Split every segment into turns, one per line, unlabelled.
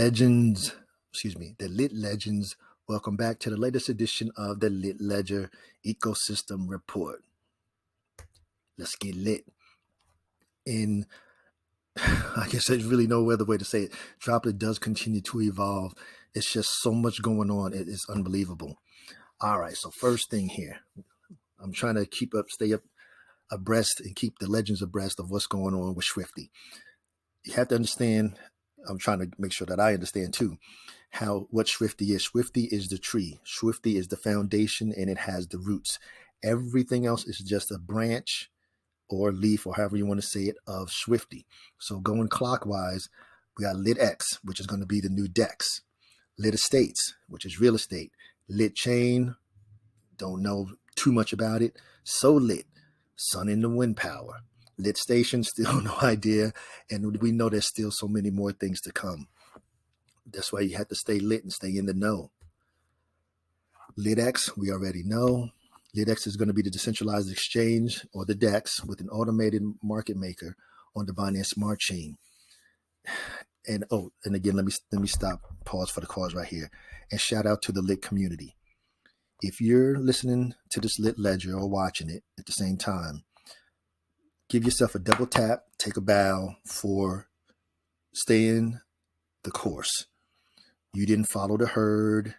legends, the lit legends. Welcome back to the latest edition of the Lit Ledger Ecosystem Report. Let's get lit. And I guess there's really no other way to say it. Droplet does continue to evolve. It's just so much going on. It is unbelievable. All right, so first thing here, I'm trying to stay abreast and keep the legends abreast of what's going on with Schwifty. You have to understand, I'm trying to make sure that I understand too, what Schwifty is. Schwifty is the tree. Schwifty is the foundation, and it has the roots. Everything else is just a branch or leaf, or however you want to say it, of Schwifty. So going clockwise, we got Lit X, which is going to be the new DEX. Lit Estates, which is real estate. Lit Chain, don't know too much about it. So Lit, sun and the wind power. Lit Station, still no idea. And we know there's still so many more things to come. That's why you have to stay lit and stay in the know. Lit X, we already know. Lit X is going to be the decentralized exchange, or the DEX, with an automated market maker on the Binance Smart Chain. And again, let me stop, pause for the cause right here, and shout out to the Lit community. If you're listening to this Lit Ledger or watching it at the same time, give yourself a double tap, take a bow for staying the course. You didn't follow the herd.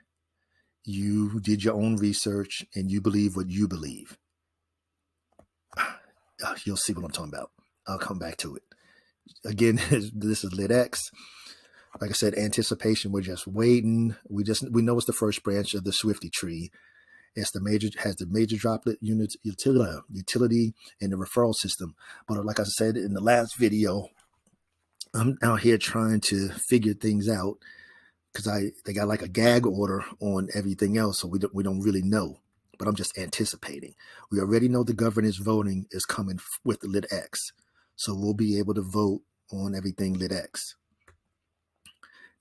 You did your own research, and you believe what you believe. You'll see what I'm talking about. I'll come back to it. Again, this is Lit X. Like I said, anticipation. We're just waiting. We know it's the first branch of the Schwifty tree. Has the major droplet unit utility and the referral system. But like I said in the last video, I'm out here trying to figure things out, because they got like a gag order on everything else, so we don't really know. But I'm just anticipating. We already know the governance voting is coming with the Lit X, so we'll be able to vote on everything Lit X.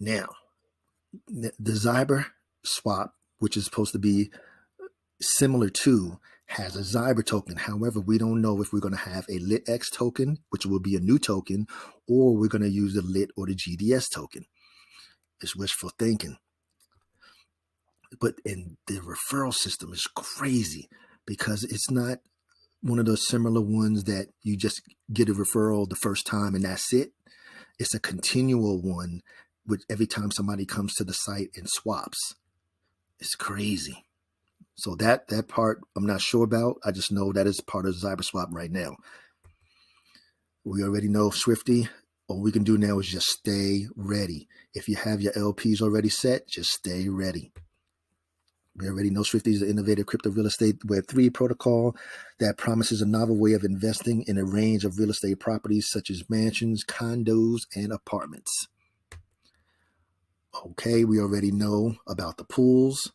Now, the Zyber swap, which is supposed to be similar to, has a Zyber token. However, we don't know if we're going to have a Lit X token, which will be a new token, or we're going to use the Lit or the GDS token. It's wishful thinking. But in the referral system is crazy, because it's not one of those similar ones that you just get a referral the first time and that's it. It's a continual one with every time somebody comes to the site and swaps. It's crazy. So that part I'm not sure about. I just know that is part of ZyberSwap right now. We already know Schwifty. All we can do now is just stay ready. If you have your LPs already set, just stay ready. We already know Schwifty is an innovative crypto real estate Web3 protocol that promises a novel way of investing in a range of real estate properties such as mansions, condos, and apartments. Okay, we already know about the pools.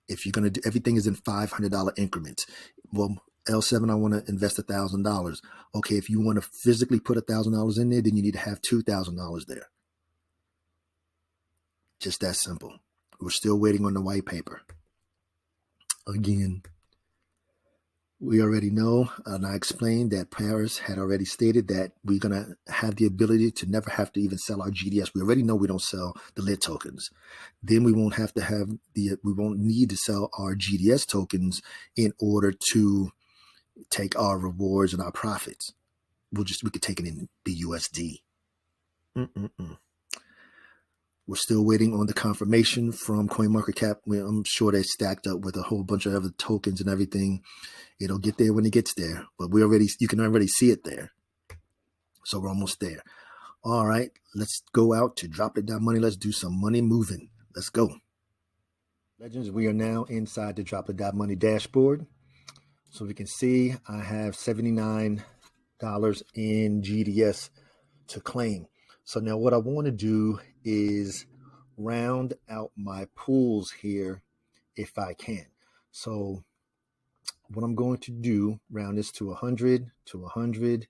If you're going to do, everything is in $500 increments. Well, L7, I want to invest $1,000. Okay, if you want to physically put $1,000 in there, then you need to have $2,000 there. Just that simple. We're still waiting on the white paper. Again, we already know, and I explained that Paris had already stated that we're going to have the ability to never have to even sell our GDS. We already know we don't sell the Lit tokens. Then we won't have to we won't need to sell our GDS tokens in order to take our rewards and our profits. We could take it in BUSD. We're still waiting on the confirmation from CoinMarketCap. I'm sure they stacked up with a whole bunch of other tokens and everything. It'll get there when it gets there, but you can already see it there. So we're almost there. All right, let's go out to Droplit.money. Let's do some money moving. Let's go. Legends, we are now inside the Droplit.money dashboard. So we can see I have $79 in GDS to claim. So now what I want to do is round out my pools here if I can. So what I'm going to do, round this to 100, to 100,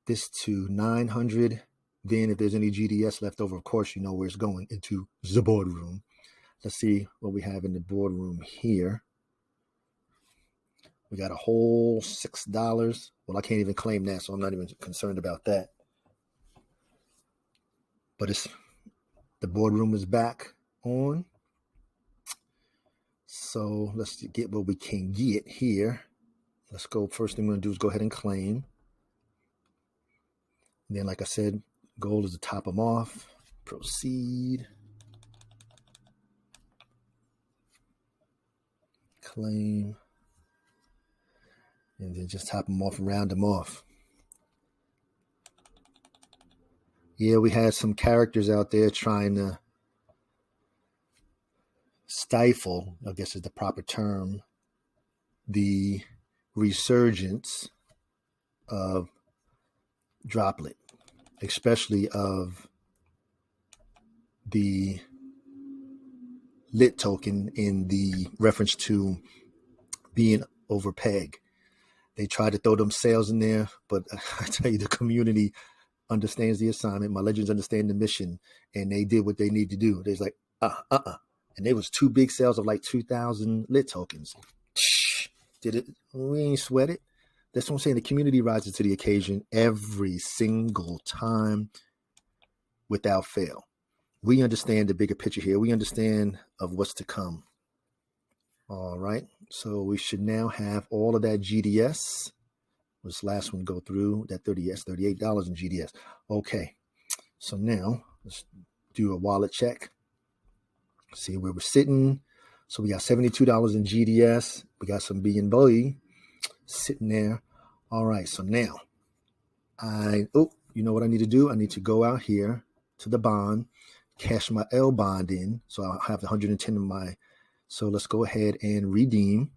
this to 900. Then if there's any GDS left over, of course, you know where it's going, into the boardroom. Let's see what we have in the boardroom here. We got a whole $6. Well, I can't even claim that, so I'm not even concerned about that. But it's The boardroom is back on. So let's get what we can get here. Let's go. First thing we're going to do is go ahead and claim. And then, like I said, goal is to top them off. Proceed. Claim. And then just top them off and round them off. Yeah, we had some characters out there trying to stifle, I guess is the proper term, the resurgence of Droplit, especially of the lit token in the reference to being over peg. They tried to throw them sales in there, but I tell you, the community understands the assignment. My legends understand the mission, and they did what they need to do. They're like, and there was 2 big sales of like 2,000 lit tokens. Did it? We ain't sweat it. That's what I'm saying. The community rises to the occasion every single time without fail. We understand the bigger picture here. We understand of what's to come. All right. So we should now have all of that GDS. This last one go through that $38 in GDS. Okay. So now let's do a wallet check. See where we're sitting. So we got $72 in GDS. We got some BNB sitting there. All right. So now you know what I need to do? I need to go out here to the bond, cash my L bond in. So I'll have the 110 in my. So let's go ahead and redeem.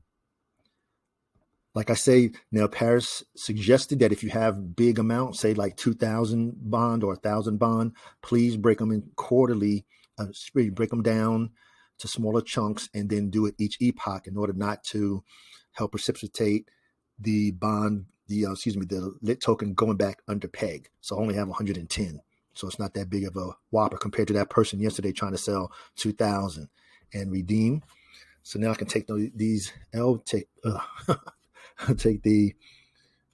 Like I say, now Paris suggested that if you have big amounts, say like 2,000 bond or 1,000 bond, please break them in quarterly, break them down to smaller chunks and then do it each epoch in order not to help precipitate the bond, the lit token going back under peg. So I only have 110. So it's not that big of a whopper compared to that person yesterday trying to sell 2,000 and redeem. So now I can take these take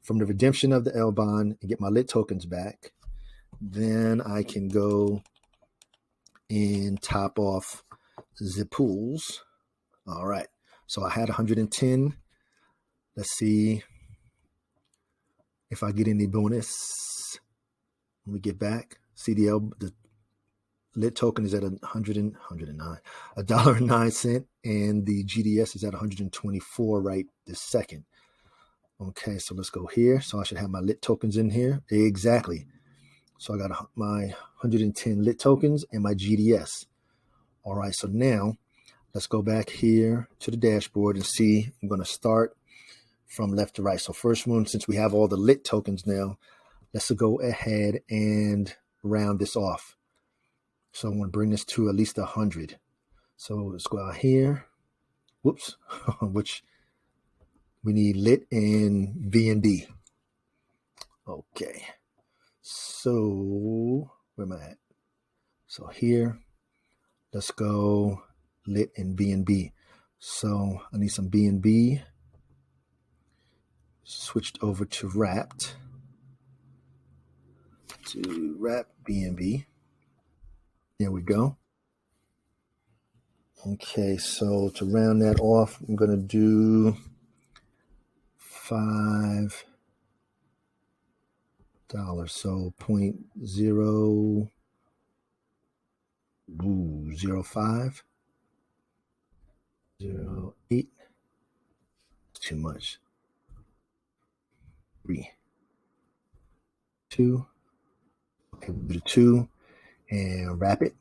from the redemption of the L bond and get my lit tokens back. Then I can go and top off the pools. All right. So I had 110. Let's see if I get any bonus when we get back. CDL, the lit token is at $1.09, and the GDS is at 124 right this second. Okay, so let's go here. So I should have my lit tokens in here. Exactly. So I got my 110 lit tokens and my GDS. All right, so now let's go back here to the dashboard and see. I'm going to start from left to right. So first one, since we have all the lit tokens now, let's go ahead and round this off. So I'm going to bring this to at least 100. So let's go out here. Whoops, which we need lit and VND. Okay. So where am I at? So here, let's go lit and BNB. So I need some BNB. Switched over to wrapped. To wrap BNB. There we go. Okay, so to round that off, I'm going to do $5. So 0.005. $0.08. Too much. 3. 2. Okay, we'll do the 2 and wrap it.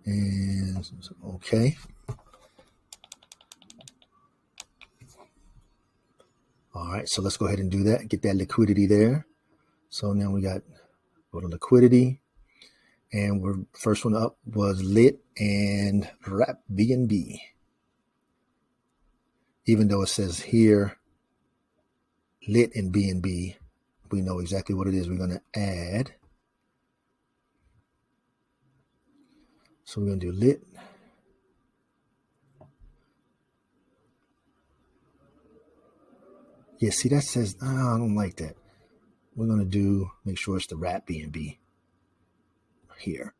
And okay. All right, so let's go ahead and do that. Get that liquidity there. So now we got go to liquidity, and we're first one up was lit and wrap BNB. Even though it says here lit and BNB, we know exactly what it is. We're going to add. So we're going to do lit. Yeah, see that says, I don't like that. we're going to do, make sure it's the wrap BNB here.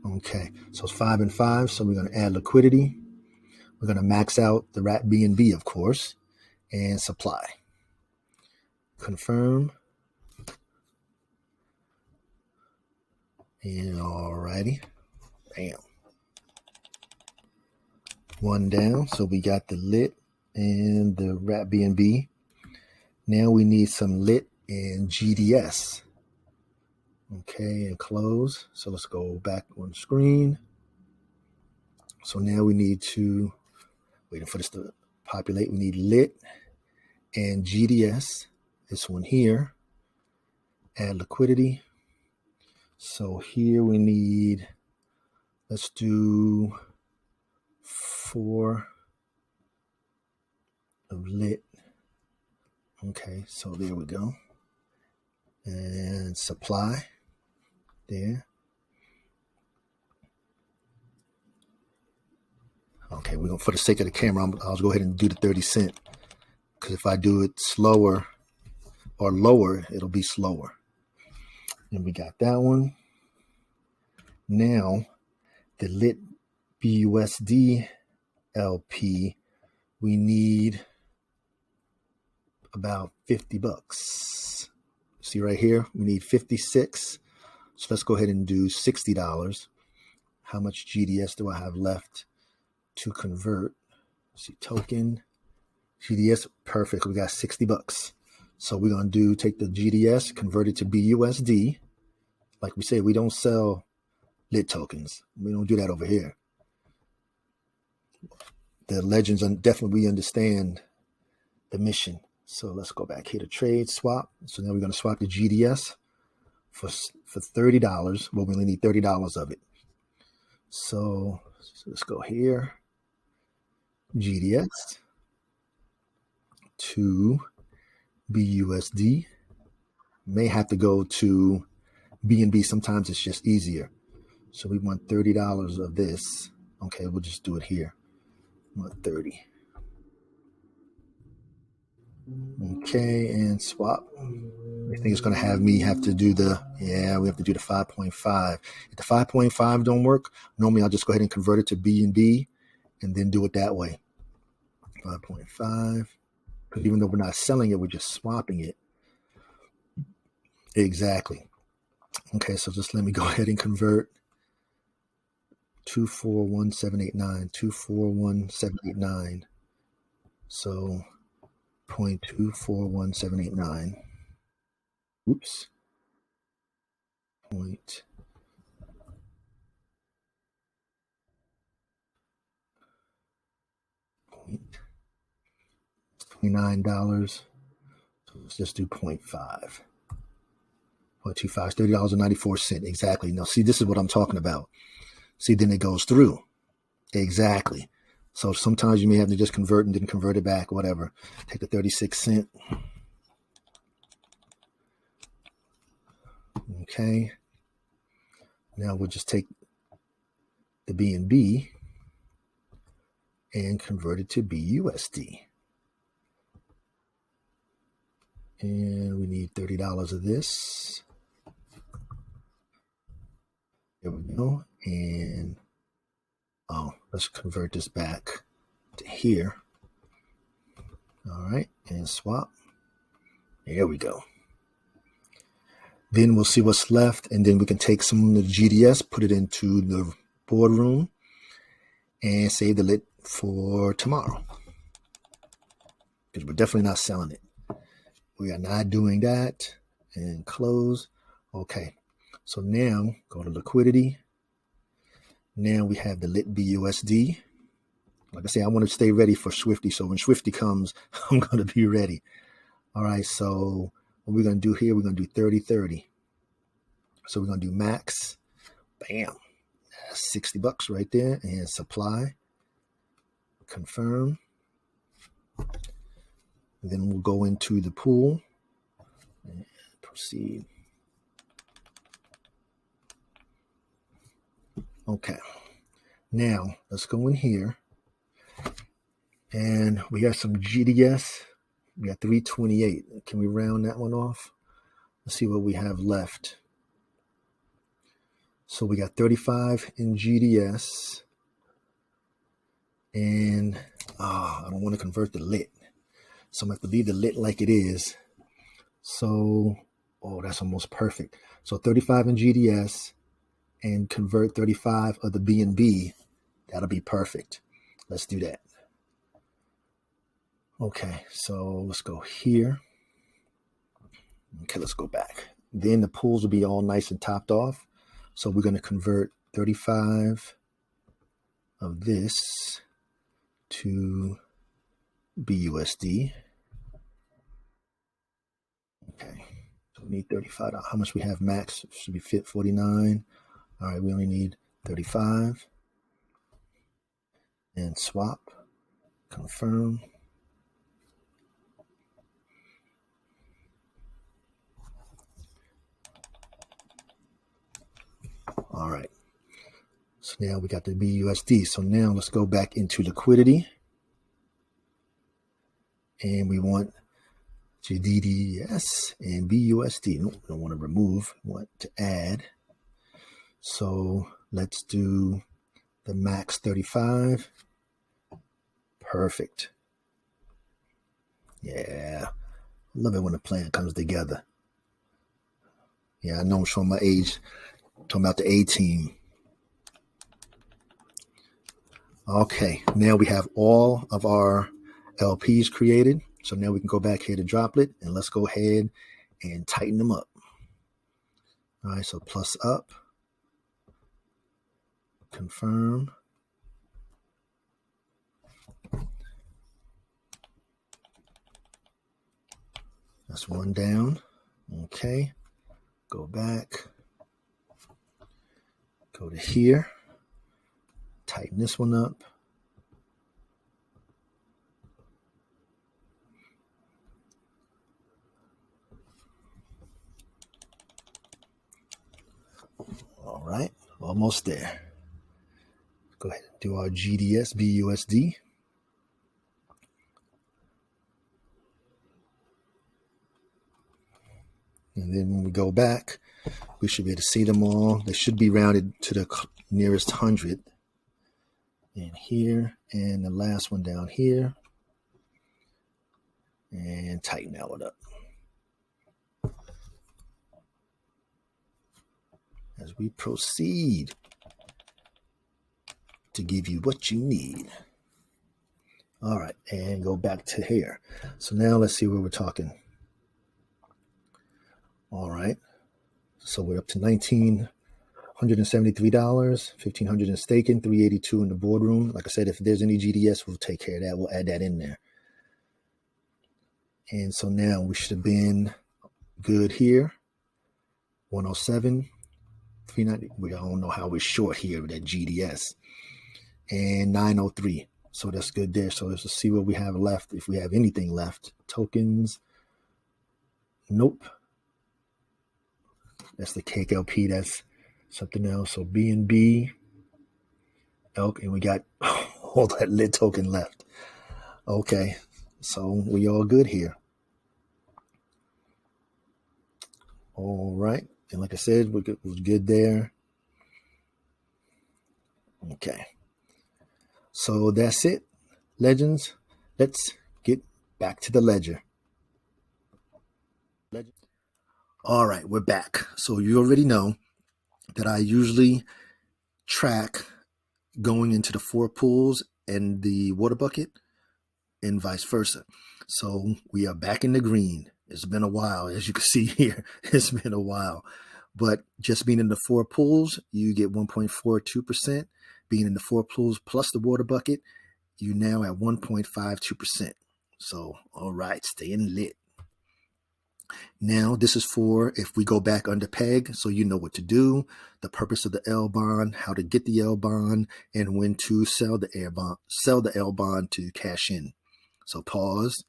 Okay, so it's 5 and 5. So we're going to add liquidity. We're going to max out the wrap BNB, of course, and supply. Confirm. And alrighty. Bam. One down. So we got the lit and the wrap BNB. Now we need some lit and GDS. Okay, and close. So let's go back on screen. So now we need to, waiting for this to populate, we need lit and GDS. This one here. Add liquidity. So here we need, let's do 4 of lit. Okay, so there we go. And supply there. Okay, we're gonna, for the sake of the camera, I'll go ahead and do the 30 cent. Because if I do it slower or lower, it'll be slower. And we got that one. Now, the lit BUSD LP, we need about 50 bucks. See right here, we need 56. So let's go ahead and do $60. How much GDS do I have left to convert? Let's see, token, GDS, perfect. We got 60 bucks. So we're going to take the GDS, convert it to BUSD. Like we say, we don't sell lit tokens. We don't do that over here. The legends, definitely we understand the mission. So let's go back here to trade swap. So now we're going to swap the GDS for $30. Well, we only need $30 of it. So let's go here. GDS to BUSD. May have to go to BNB. Sometimes it's just easier. So we want $30 of this. Okay, we'll just do it here. We want 30. Okay, and swap. I think it's going to have me have to do the, we have to do the 5.5. If the 5.5 don't work, normally I'll just go ahead and convert it to BNB and then do it that way. 5.5. Because even though we're not selling it, we're just swapping it. Exactly. Okay, so just let me go ahead and convert 241,789, 241,789. So 0.241789. Oops. Point. $29. So let's just do 0.5. 0.25, $30.94. Exactly. Now, see, this is what I'm talking about. See, then it goes through. Exactly. So sometimes you may have to just convert and then convert it back, whatever. Take the 36 cent. Okay. Now we'll just take the BNB and convert it to BUSD. And we need $30 of this. There we go. And let's convert this back to here. All right, and swap. There we go. Then we'll see what's left, and then we can take some of the GDS, put it into the boardroom, and save the lit for tomorrow. Because we're definitely not selling it. We are not doing that. And close. Okay. So now go to liquidity. Now we have the lit BUSD. Like I say, I want to stay ready for Schwifty. So when Schwifty comes, I'm going to be ready. All right. So what we're going to do here, we're going to do 30-30. So we're going to do max. Bam. That's 60 bucks right there. And supply. Confirm. And then we'll go into the pool and proceed. Okay. Now let's go in here. And we got some GDS. We got 328. Can we round that one off? Let's see what we have left. So we got 35 in GDS. And I don't want to convert the lit. So I'm going to have to leave the lit like it is. So, that's almost perfect. So 35 in GDS and convert 35 of the BNB. That'll be perfect. Let's do that. Okay, so let's go here. Okay, let's go back. Then the pools will be all nice and topped off. So we're going to convert 35 of this to BUSD. Okay, so we need 35. How much we have max? Should be fit 49. All right, we only need 35. And swap, confirm. All right. So now we got the BUSD. So now let's go back into liquidity. And we want to DDS and BUSD. Nope, we don't want to remove. We want to add. So let's do the max 35. Perfect. Yeah. Love it when a plan comes together. Yeah, I know I'm showing my age. Talking about the A team. Okay, now we have all of our LPs created. So now we can go back here to Droplit and let's go ahead and tighten them up. All right, so plus up, confirm. That's one down. Okay, go back, go to here, tighten this one up. All right, almost there. Go ahead and do our GDS BUSD. And then when we go back, we should be able to see them all. They should be rounded to the nearest 100. And here, and the last one down here. And tighten that one up. As we proceed to give you what you need. All right, and go back to here. So now let's see where we're talking. All right, so we're up to $1,973, $1,500 in staking, $382 in the boardroom. Like I said, if there's any GDS, we'll take care of that. We'll add that in there. And so now we should have been good here. 107, 390. We don't know how we're short here with that GDS. And 903. So that's good there. So let's see what we have left. If we have anything left. Tokens. Nope. That's the cake LP. That's something else. So BNB, elk, and we got all that lit token left. Okay. So we all good here. All right. And like I said, we was good there. Okay. So that's it, legends. Let's get back to the ledger. All right, we're back. So you already know that I usually track going into the 4 pools and the water bucket and vice versa. So we are back in the green. It's been a while, as you can see here. It's been a while. But just being in the 4 pools, you get 1.42%. Being in the 4 pools plus the water bucket, you're now at 1.52%. So, all right, staying lit. Now, this is for if we go back under peg, so you know what to do, the purpose of the L bond, how to get the L bond, and when to sell the L bond to cash in. So pause.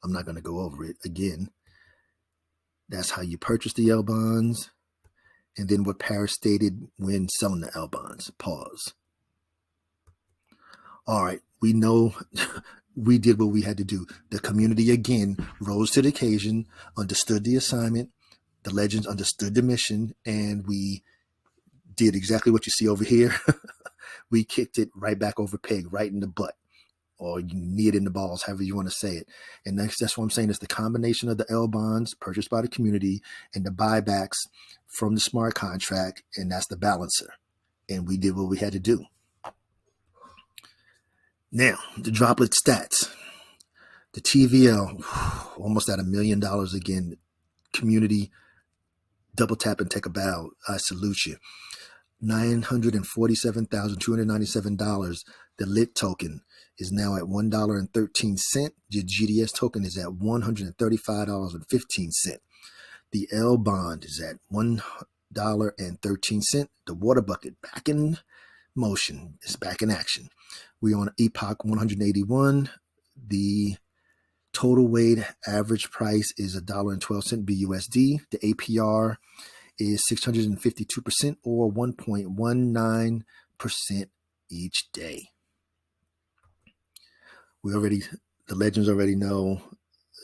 I'm not going to go over it again. That's how you purchase the L bonds, and then what Paris stated when selling the L bonds. Pause. All right, we know we did what we had to do. The community again rose to the occasion, understood the assignment. The legends understood the mission, and we did exactly what you see over here. We kicked it right back over peg, right in the butt, or you knee it in the balls, however you want to say it. And that's what I'm saying. It's the combination of the L bonds purchased by the community and the buybacks from the smart contract, and that's the balancer. And we did what we had to do. Now, the Droplit stats. The TVL, almost at $1 million again. Community, double tap and take a bow. I salute you. $947,297. The LIT token is now at $1.13. Your GDS token is at $135.15. The L bond is at $1.13. The water bucket back in motion. It's back in action. We're on Epoch 181. The total weight average price is $1.12 BUSD. The APR is 652% or 1.19% each day. The legends already know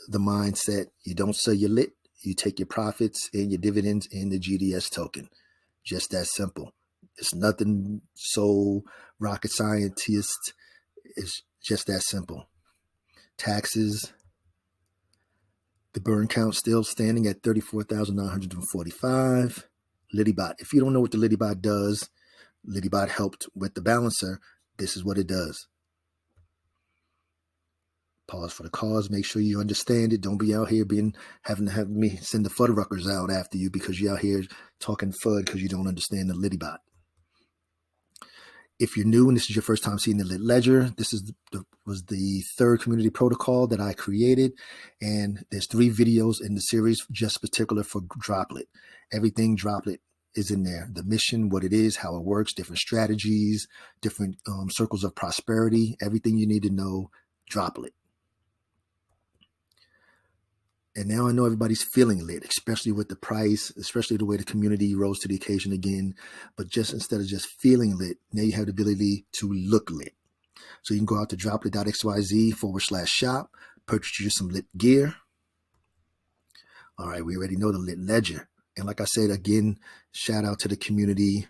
the mindset. You don't sell your lit, you take your profits and your dividends in the GDS token. Just that simple. It's nothing so rocket scientist. It's just that simple. Taxes. The burn count still standing at 34,945. Lidibot. If you don't know what the Lidibot does, Lidibot helped with the balancer. This is what it does. Pause for the cause. Make sure you understand it. Don't be out here having to have me send the Fuddruckers out after you because you're out here talking FUD because you don't understand the Lidibot. If you're new and this is your first time seeing the Lit Ledger, this was the third community protocol that I created. And there's 3 videos in the series just particular for Droplit. Everything Droplit is in there. The mission, what it is, how it works, different strategies, different circles of prosperity, everything you need to know, Droplit. And now I know everybody's feeling lit, especially with the price, especially the way the community rose to the occasion again. But just instead of just feeling lit, now you have the ability to look lit. So you can go out to droplit.xyz/shop, purchase you some lit gear. All right, we already know the Lit Ledger. And like I said, again, shout out to the community.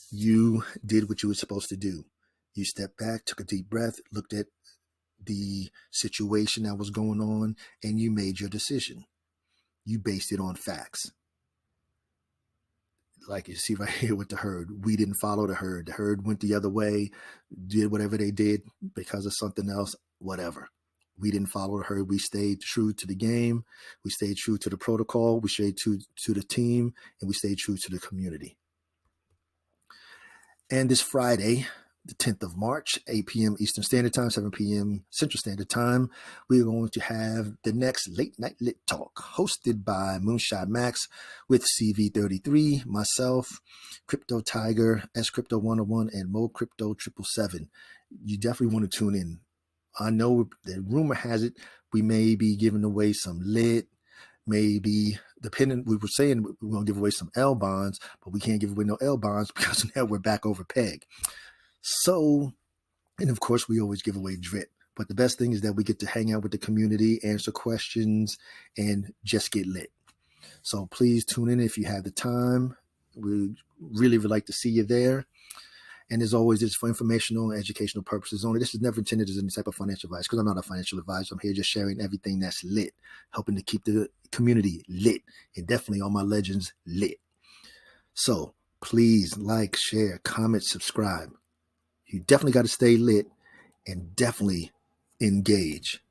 You did what you were supposed to do. You stepped back, took a deep breath, looked at the situation that was going on, and you made your decision. You based it on facts. Like you see right here with the herd, we didn't follow the herd. The herd went the other way, did whatever they did because of something else, whatever. We didn't follow the herd. We stayed true to the game. We stayed true to the protocol. We stayed true to the team, and we stayed true to the community. And this Friday, the 10th of March, 8 p.m. Eastern Standard Time, 7 p.m. Central Standard Time, we're going to have the next Late Night Lit Talk hosted by Moonshot Max with CV33, myself, Crypto Tiger, S Crypto 101, and Mo Crypto 777. You definitely want to tune in. I know the rumor has it we may be giving away some lit, maybe depending, we were saying we're going to give away some L bonds, but we can't give away no L bonds because now we're back over peg. So, and of course, we always give away DRIP. But the best thing is that we get to hang out with the community, answer questions, and just get lit. So please tune in if you have the time. We really would like to see you there. And as always, it's for informational and educational purposes only. This is never intended as any type of financial advice because I'm not a financial advisor. I'm here just sharing everything that's lit, helping to keep the community lit, and definitely all my legends lit. So please like, share, comment, subscribe. You definitely got to stay lit and definitely engage.